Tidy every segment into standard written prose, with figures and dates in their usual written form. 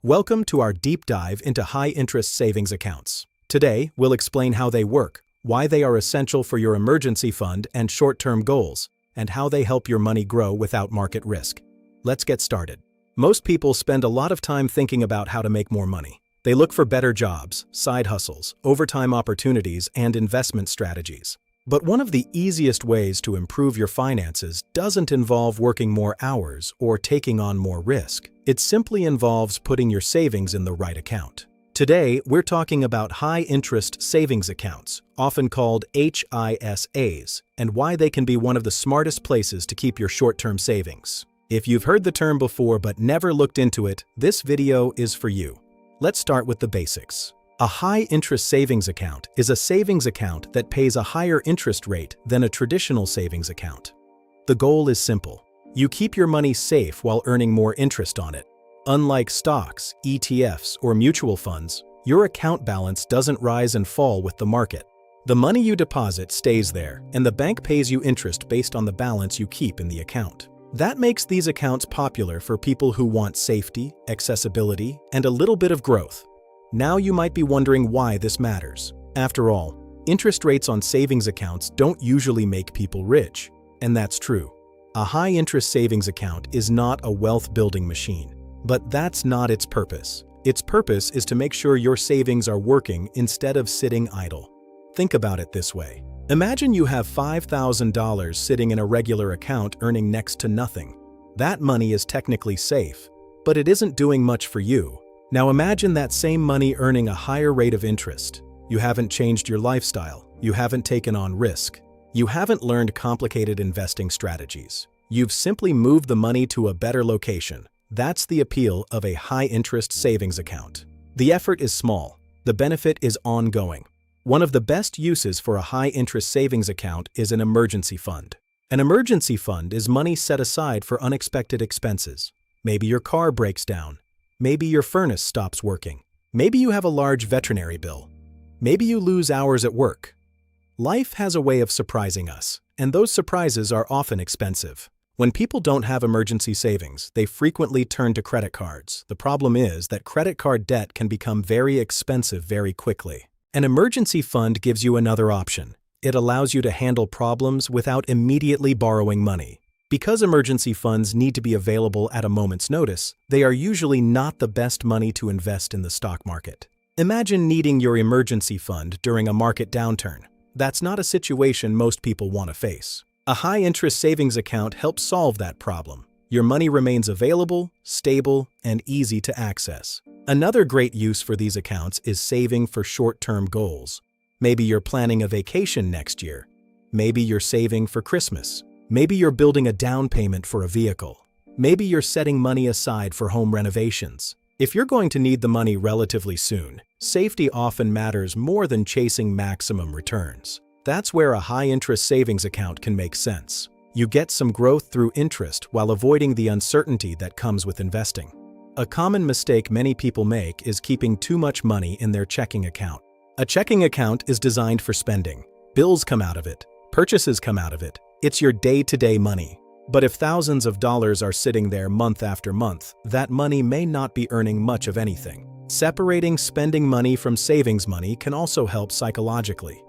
Welcome to our deep dive into high-interest savings accounts. Today, we'll explain how they work, why they are essential for your emergency fund and short-term goals, and how they help your money grow without market risk. Let's get started. Most people spend a lot of time thinking about how to make more money. They look for better jobs, side hustles, overtime opportunities, and investment strategies. But one of the easiest ways to improve your finances doesn't involve working more hours or taking on more risk. It simply involves putting your savings in the right account. Today, we're talking about high-interest savings accounts, often called HISAs, and why they can be one of the smartest places to keep your short-term savings. If you've heard the term before but never looked into it, this video is for you. Let's start with the basics. A high-interest savings account is a savings account that pays a higher interest rate than a traditional savings account. The goal is simple. You keep your money safe while earning more interest on it. Unlike stocks, ETFs, or mutual funds, your account balance doesn't rise and fall with the market. The money you deposit stays there, and the bank pays you interest based on the balance you keep in the account. That makes these accounts popular for people who want safety, accessibility, and a little bit of growth. Now you might be wondering why this matters. After all, interest rates on savings accounts don't usually make people rich, and that's true. A high-interest savings account is not a wealth-building machine, but that's not its purpose. Its purpose is to make sure your savings are working instead of sitting idle. Think about it this way. Imagine you have $5,000 sitting in a regular account earning next to nothing. That money is technically safe, but it isn't doing much for you. Now imagine that same money earning a higher rate of interest. You haven't changed your lifestyle. You haven't taken on risk. You haven't learned complicated investing strategies. You've simply moved the money to a better location. That's the appeal of a high-interest savings account. The effort is small. The benefit is ongoing. One of the best uses for a high-interest savings account is an emergency fund. An emergency fund is money set aside for unexpected expenses. Maybe your car breaks down. Maybe your furnace stops working. Maybe you have a large veterinary bill. Maybe you lose hours at work. Life has a way of surprising us, and those surprises are often expensive. When people don't have emergency savings, they frequently turn to credit cards. The problem is that credit card debt can become very expensive very quickly. An emergency fund gives you another option. It allows you to handle problems without immediately borrowing money. Because emergency funds need to be available at a moment's notice, they are usually not the best money to invest in the stock market. Imagine needing your emergency fund during a market downturn. That's not a situation most people want to face. A high-interest savings account helps solve that problem. Your money remains available, stable, and easy to access. Another great use for these accounts is saving for short-term goals. Maybe you're planning a vacation next year. Maybe you're saving for Christmas. Maybe you're building a down payment for a vehicle. Maybe you're setting money aside for home renovations. If you're going to need the money relatively soon, safety often matters more than chasing maximum returns. That's where a high-interest savings account can make sense. You get some growth through interest while avoiding the uncertainty that comes with investing. A common mistake many people make is keeping too much money in their checking account. A checking account is designed for spending. Bills come out of it. Purchases come out of it. It's your day-to-day money. But if thousands of dollars are sitting there month after month, that money may not be earning much of anything. Separating spending money from savings money can also help psychologically.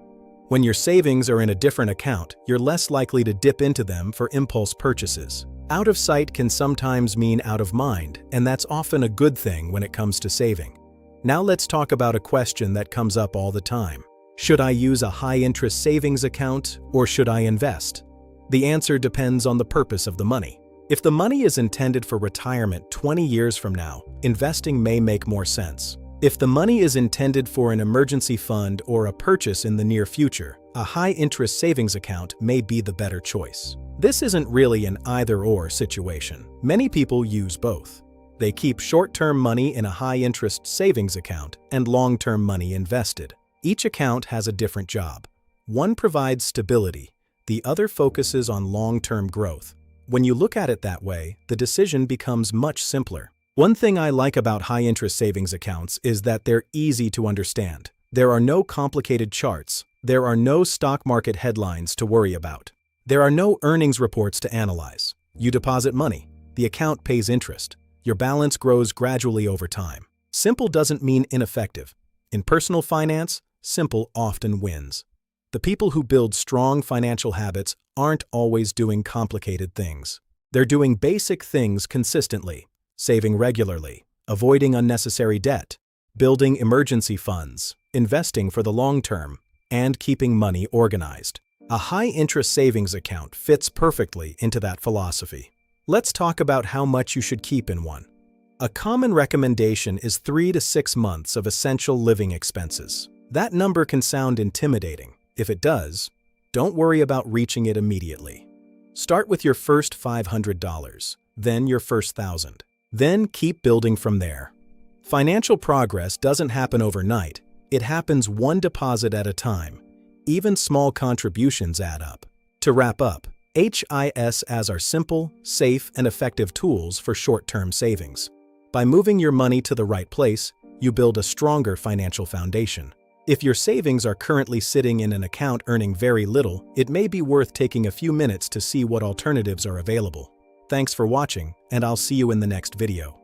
When your savings are in a different account, you're less likely to dip into them for impulse purchases. Out of sight can sometimes mean out of mind, and that's often a good thing when it comes to saving. Now let's talk about a question that comes up all the time. Should I use a high-interest savings account, or should I invest? The answer depends on the purpose of the money. If the money is intended for retirement 20 years from now, investing may make more sense. If the money is intended for an emergency fund or a purchase in the near future, a high-interest savings account may be the better choice. This isn't really an either-or situation. Many people use both. They keep short-term money in a high-interest savings account and long-term money invested. Each account has a different job. One provides stability. The other focuses on long-term growth. When you look at it that way, the decision becomes much simpler. One thing I like about high-interest savings accounts is that they're easy to understand. There are no complicated charts. There are no stock market headlines to worry about. There are no earnings reports to analyze. You deposit money. The account pays interest. Your balance grows gradually over time. Simple doesn't mean ineffective. In personal finance, simple often wins. The people who build strong financial habits aren't always doing complicated things. They're doing basic things consistently, saving regularly, avoiding unnecessary debt, building emergency funds, investing for the long term, and keeping money organized. A high-interest savings account fits perfectly into that philosophy. Let's talk about how much you should keep in one. A common recommendation is 3 to 6 months of essential living expenses. That number can sound intimidating. If it does, don't worry about reaching it immediately. Start with your first $500, then your first $1,000. Then keep building from there. Financial progress doesn't happen overnight. It happens one deposit at a time. Even small contributions add up. To wrap up, HISAs are simple, safe, and effective tools for short-term savings. By moving your money to the right place, you build a stronger financial foundation. If your savings are currently sitting in an account earning very little, it may be worth taking a few minutes to see what alternatives are available. Thanks for watching, and I'll see you in the next video.